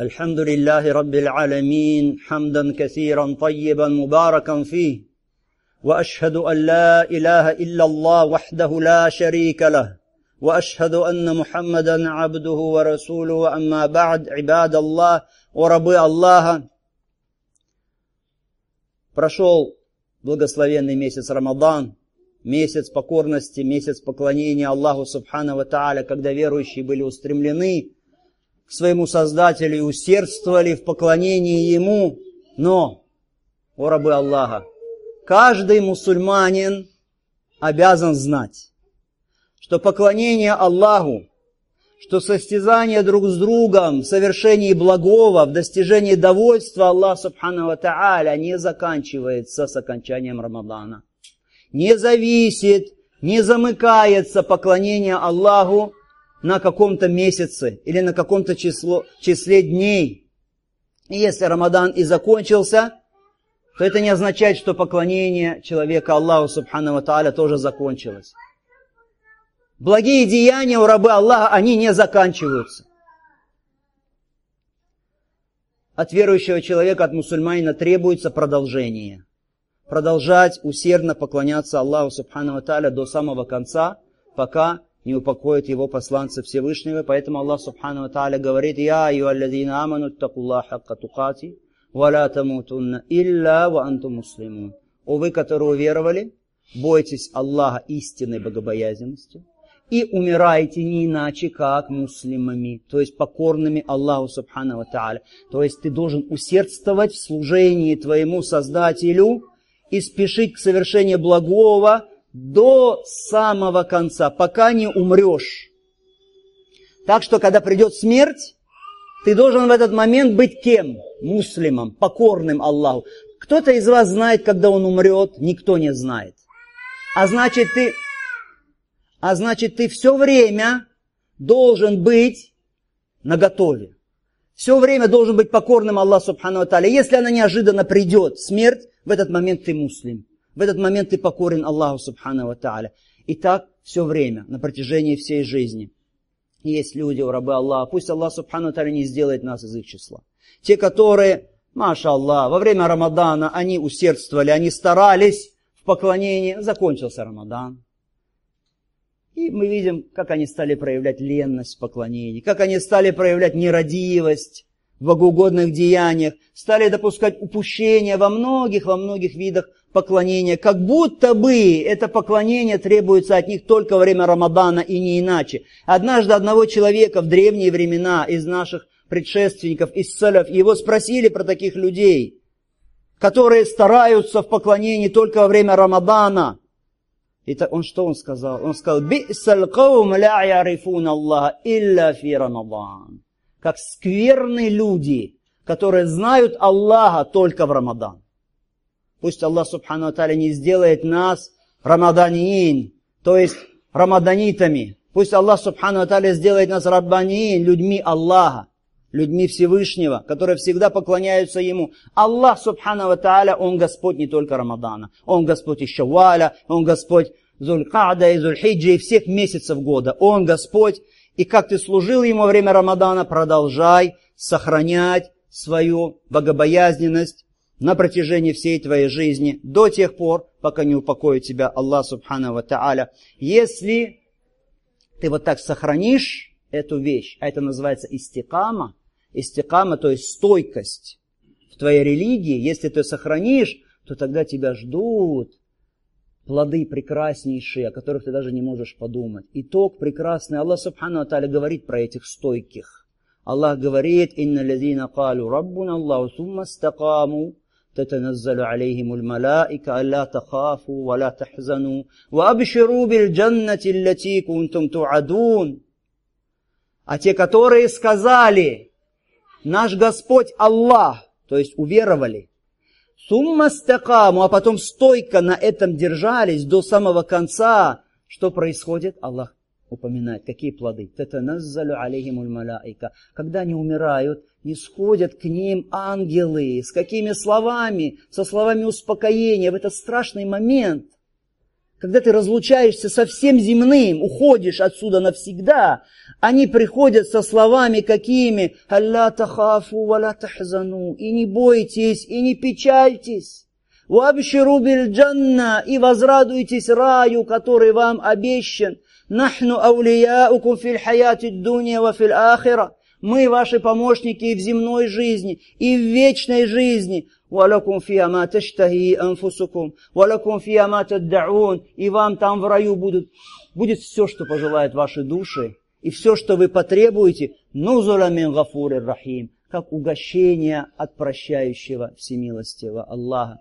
الحمد لله رب العالمين حمدا كثيرا طيبا مباركا فيه وأشهد أن لا إله إلا الله وحده لا شريك له وأشهد أن محمدا عبده ورسوله أما بعد عباد الله وربы Аллаха. Прошел благословенный месяц Рамадан, месяц покорности, месяц поклонения Аллаху Субхану ва Тааля, когда верующие были устремлены к своему Создателю и усердствовали в поклонении Ему. Но, о рабы Аллаха, каждый мусульманин обязан знать, что поклонение Аллаху, что состязание друг с другом в совершении благого, в достижении довольства Аллаха Субхану ва Тааля не заканчивается с окончанием Рамадана. Не зависит, не замыкается поклонение Аллаху на каком-то месяце или на каком-то числе дней. И если Рамадан и закончился, то это не означает, что поклонение человека Аллаху Субхану ва Тааля тоже закончилось. Благие деяния у рабы Аллаха, они не заканчиваются. От верующего человека, от мусульманина требуется продолжение. Продолжать усердно поклоняться Аллаху Субхану ва Тааля до самого конца, пока не упокоит его посланцы Всевышнего. Поэтому Аллах Субхану ва Тааля говорит: «Я айюаллазина аману аттакуллаха хакка тукати, ва ла тамутунна илля ва антум муслимун». О вы, которые уверовали, бойтесь Аллаха истинной богобоязненностью и умирайте не иначе, как муслимами, то есть покорными Аллаху Субхану ва Тааля. То есть ты должен усердствовать в служении твоему Создателю и спешить к совершению благого до самого конца, пока не умрешь. Так что, когда придет смерть, ты должен в этот момент быть кем? Муслимом, покорным Аллаху. Кто-то из вас знает, когда он умрет, никто не знает. А значит, ты все время должен быть наготове. Все время должен быть покорным Аллаху Субхану ва Тааля. Если она неожиданно придет, смерть, в этот момент ты муслим. В этот момент ты покорен Аллаху Субхану ва Тааля. И так все время, на протяжении всей жизни. Есть люди, рабы Аллаха, пусть Аллах Субхану ва Тааля не сделает нас из их числа. Те, которые, маша Аллах, во время Рамадана они усердствовали, они старались в поклонении, закончился Рамадан. И мы видим, как они стали проявлять ленность в поклонении, как они стали проявлять нерадивость в богоугодных деяниях, стали допускать упущения во многих видах поклонения, как будто бы это поклонение требуется от них только во время Рамадана и не иначе. Однажды одного человека в древние времена из наших предшественников, из салаф, его спросили про таких людей, которые стараются в поклонении только во время Рамадана. И что он сказал? Он сказал: «Би'саль каум ля ярифун Аллаха илля фи Рамадан». Как скверные люди, которые знают Аллаха только в Рамадан. Пусть Аллах Субхану ва Тааля не сделает нас рамаданиин, то есть рамаданитами. Пусть Аллах Субхану ва Тааля сделает нас раббаниин, людьми Аллаха, людьми Всевышнего, которые всегда поклоняются Ему. Аллах Субхану ва Тааля, Он Господь не только Рамадана. Он Господь и Шавваля, Он Господь Зуль-Ка'да и Зуль-Хиджи, и всех месяцев года. Он Господь. И как ты служил Ему во время Рамадана, продолжай сохранять свою богобоязненность на протяжении всей твоей жизни, до тех пор, пока не упокоит тебя Аллах Субхану ва Тааля. Если ты вот так сохранишь эту вещь, а это называется истикама, то есть стойкость в твоей религии, если ты сохранишь, то тогда тебя ждут плоды прекраснейшие, о которых ты даже не можешь подумать. Итог прекрасный. Аллах Субхану ва Тааля говорит про этих стойких. Аллах говорит: «Инна лазина калу раббуна Аллаху сумма стакаму, татаназзалу алейхимуль малаика, алла тахафу, ва ла тахзану, ва абширу биль джаннати аллати кунтум туадун». А те, которые сказали: наш Господь Аллах, то есть уверовали, сумма стакаму, а потом стойко на этом держались до самого конца, что происходит? Аллах упоминает, какие плоды. Татаназзалу алейхимуль малаика. Когда они умирают, не сходят к ним ангелы. С какими словами? Со словами успокоения в этот страшный момент, когда ты разлучаешься со всем земным, уходишь отсюда навсегда, они приходят со словами какими? «Алла тахафу ва ла тахзану». И не бойтесь, и не печальтесь. «Вабширу биль джанна». И возрадуйтесь раю, который вам обещан. «Нахну аулияукум фил хаяти дунья ва фил ахира». Мы ваши помощники и в земной жизни, и в вечной жизни. وَلَكُمْ فِيهَا مَا تَشْتَهِي أَنفُسُكُمْ وَلَكُمْ فِيهَا مَا تَدَّعُونَ. И вам там в раю будет все, что пожелают ваши души, и все, что вы потребуете, نُزُلًا مِنْ غَفُورٍ رَحِيمٍ, как угощение от прощающего всемилостивого Аллаха.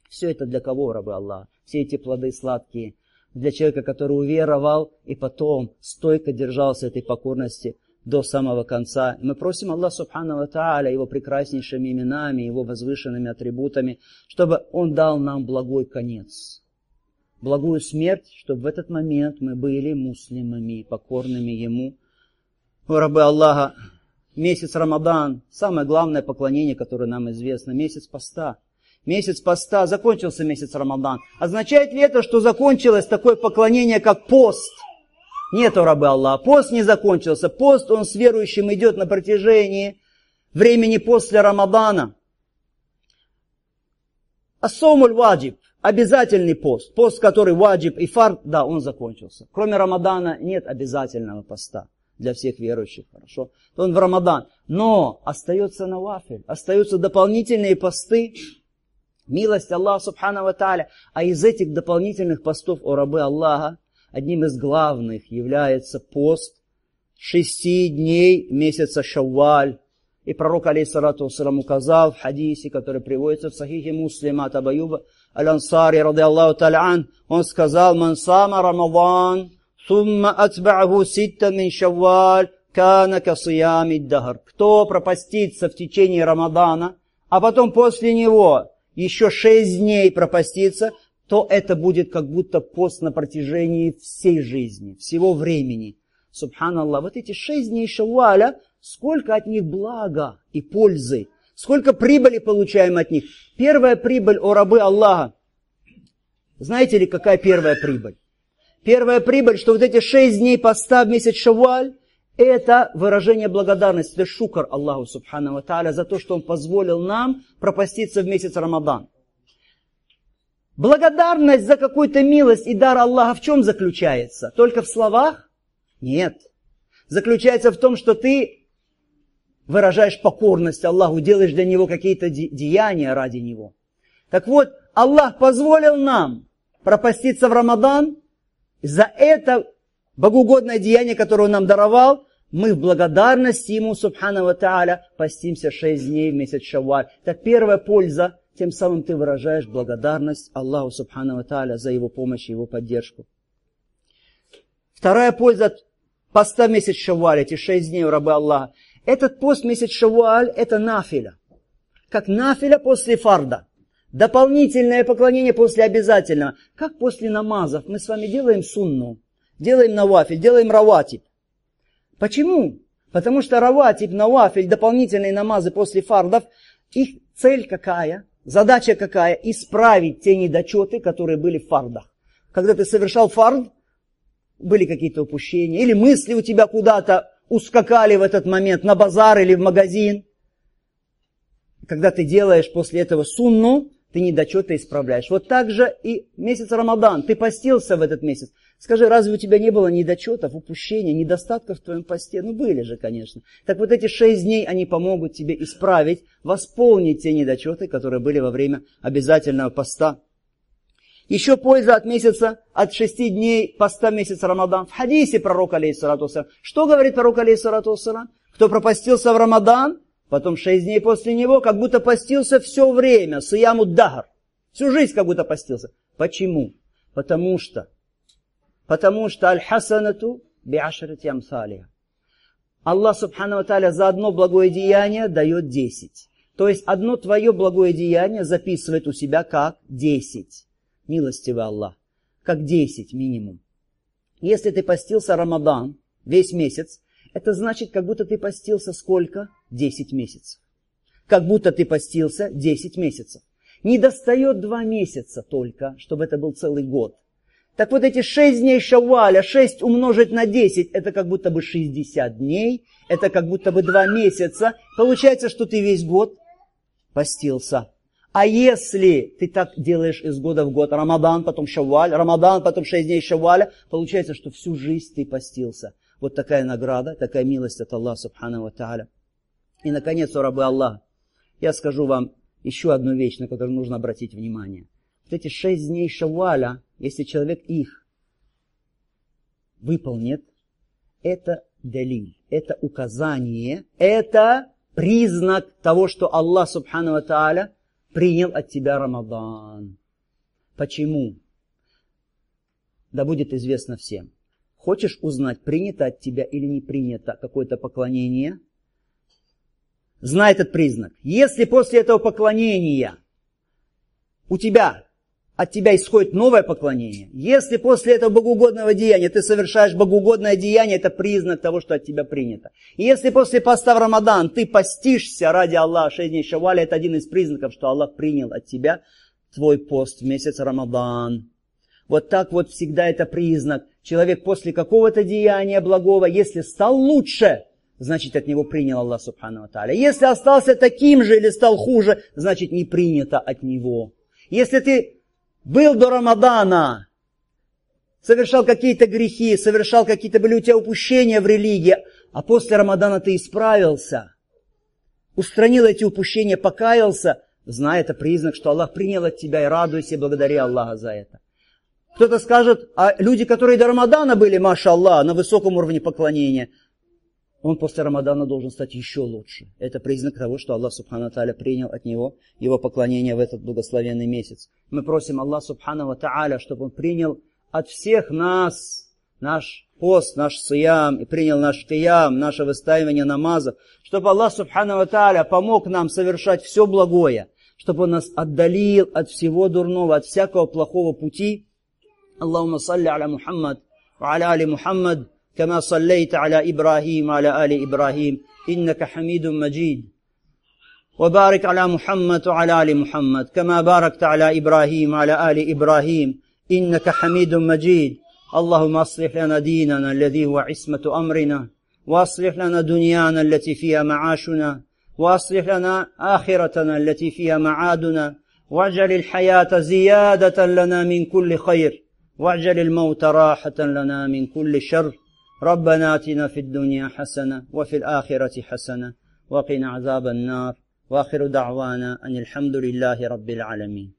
Все это для кого, рабы Аллаха? Все эти плоды сладкие. Для человека, который уверовал и потом стойко держался этой покорности до самого конца. И мы просим Аллаха Субхану ва Тааля Его прекраснейшими именами, Его возвышенными атрибутами, чтобы Он дал нам благой конец, благую смерть, чтобы в этот момент мы были муслимами, покорными Ему. О, рабы Аллаха, месяц Рамадан, самое главное поклонение, которое нам известно, месяц поста. Месяц поста, закончился месяц Рамадан. Означает ли это, что закончилось такое поклонение, как пост? Нет, рабы Аллаха, пост не закончился. Пост, он с верующим идет на протяжении времени после Рамадана. Ас-саумуль ваджиб, обязательный пост. Пост, который ваджиб и фард, да, он закончился. Кроме Рамадана нет обязательного поста для всех верующих, хорошо? Он в Рамадан. Но остается навафиль, остаются дополнительные посты. Милость Аллаха Субхану ва Тааля. А из этих дополнительных постов, о рабы Аллаха, одним из главных является пост 6 дней месяца Шавваль. И пророк, алейхиссалату вассалам, указал в хадисе, который приводится в Сахихе Муслима от Абу Айюба аль-Ансари, ради Аллаху та'аля ан, он сказал: «Ман сама Рамадан, сумма атба'аху ситта мин Шавваль, кана ка сиями дахр». Кто пропастится в течение Рамадана, а потом после него еще 6 дней пропастится, то это будет как будто пост на протяжении всей жизни, всего времени. Субханаллах, вот эти 6 дней Шавваля, сколько от них блага и пользы, сколько прибыли получаем от них. Первая прибыль, о рабы Аллаха. Знаете ли, какая первая прибыль? Первая прибыль, что вот эти 6 дней поста в месяц Шавваль, это выражение благодарности, это шукр Аллаху Субхану ва Тааля за то, что Он позволил нам пропаститься в месяц Рамадан. Благодарность за какую-то милость и дар Аллаха в чем заключается? Только в словах? Нет. Заключается в том, что ты выражаешь покорность Аллаху, делаешь для Него какие-то деяния ради Него. Так вот, Аллах позволил нам пропаститься в Рамадан. За это богоугодное деяние, которое Он нам даровал, мы в благодарности Ему, Субхану ва Тааля, постимся 6 дней в месяц Шавваль. Так первая польза, тем самым ты выражаешь благодарность Аллаху Субхану ва Тааля за Его помощь и Его поддержку. Вторая польза поста в месяц Шавваль, эти 6 дней у рабы Аллаха. Этот пост в месяц Шавваль, это нафиля. Как нафиля после фарда. Дополнительное поклонение после обязательного. Как после намазов. Мы с вами делаем сунну, делаем навафиль, делаем раватиб. Почему? Потому что раватиб, навафиль, дополнительные намазы после фардов, их цель какая? Задача какая? Исправить те недочеты, которые были в фардах. Когда ты совершал фард, были какие-то упущения, или мысли у тебя куда-то ускакали в этот момент на базар или в магазин. Когда ты делаешь после этого сунну, ты недочеты исправляешь. Вот так же и месяц Рамадан. Ты постился в этот месяц. Скажи, разве у тебя не было недочетов, упущений, недостатков в твоем посте? Ну, были же, конечно. Так вот эти 6 дней, они помогут тебе исправить, восполнить те недочеты, которые были во время обязательного поста. Еще польза от месяца, от 6 дней поста месяца Рамадан. В хадисе пророка, алейхиссалату вассалям. Что говорит пророк, алейхиссалату вассалям? Кто пропастился в Рамадан, потом 6 дней после него, как будто постился все время. Сияму дахр. Всю жизнь как будто постился. Почему? Потому что аль-хасанату би'ашрати амсалиха. Аллах Субхану ва Тааля за одно благое деяние дает 10. То есть одно твое благое деяние записывает у себя как 10. Милостивый Аллах. Как 10 минимум. Если ты постился Рамадан весь месяц, это значит, как будто ты постился сколько? 10 месяцев. Как будто ты постился 10 месяцев. Не достает 2 месяца только, чтобы это был целый год. Так вот эти 6 дней Шавваля, 6 умножить на 10, это как будто бы 60 дней, это как будто бы 2 месяца. Получается, что ты весь год постился. А если ты так делаешь из года в год, Рамадан, потом Шавваль, Рамадан, потом 6 дней Шавваля, получается, что всю жизнь ты постился. Вот такая награда, такая милость от Аллаха Субхану ва Тааля. И, наконец, о рабы Аллаха, я скажу вам еще одну вещь, на которую нужно обратить внимание. Вот эти 6 дней Шавваля, если человек их выполнит, это далиль, это указание, это признак того, что Аллах Субхану ва Тааля принял от тебя Рамадан. Почему? Да будет известно всем. Хочешь узнать, принято от тебя или не принято какое-то поклонение? Знай этот признак. Если после этого поклонения от тебя исходит новое поклонение, если после этого богоугодного деяния ты совершаешь богоугодное деяние, это признак того, что от тебя принято. И если после поста в Рамадан ты постишься ради Аллаха 6 дней Шавваля, это один из признаков, что Аллах принял от тебя твой пост в месяц Рамадан. Вот так вот всегда это признак. Человек после какого-то деяния благого, если стал лучше, значит от него принял Аллах Субхану ва Тааля. Если остался таким же или стал хуже, значит не принято от него. Если ты был до Рамадана, совершал какие-то грехи, были у тебя упущения в религии, а после Рамадана ты исправился, устранил эти упущения, покаялся, знай, это признак, что Аллах принял от тебя, и радуйся, и благодари Аллаха за это. Кто-то скажет, а люди, которые до Рамадана были, маша Аллах, на высоком уровне поклонения, он после Рамадана должен стать еще лучше. Это признак того, что Аллах Субхану ва Тааля принял от него его поклонение в этот благословенный месяц. Мы просим Аллах Субхану ва Тааля, чтобы Он принял от всех нас наш пост, наш сиям, и принял наш киям, наше выстаивание намазов, чтобы Аллах Субхану ва Тааля помог нам совершать все благое, чтобы Он нас отдалил от всего дурного, от всякого плохого пути. Аллахумма салли аля Мухаммад, ва аля али Мухаммад, كما صليت على إبراهيم وعلى آل إبراهيم إنك حميد مجيد وبارك على محمد وعلى آل محمد كما باركت على إبراهيم وعلى آل إبراهيم إنك حميد مجيد اللهم أصلح لنا ديننا الذي هو عصمة أمرنا وأصلح لنا دنيانا التي فيها معاشنا وأصلح لنا آخرتنا التي فيها معادنا واجعل الحياة زيادة لنا من كل خير واجعل الموت راحة لنا من كل شر ربنا آتنا في الدنيا حسنة وفي الآخرة حسنة وقنا عذاب النار وآخر دعوانا أن الحمد لله رب العالمين.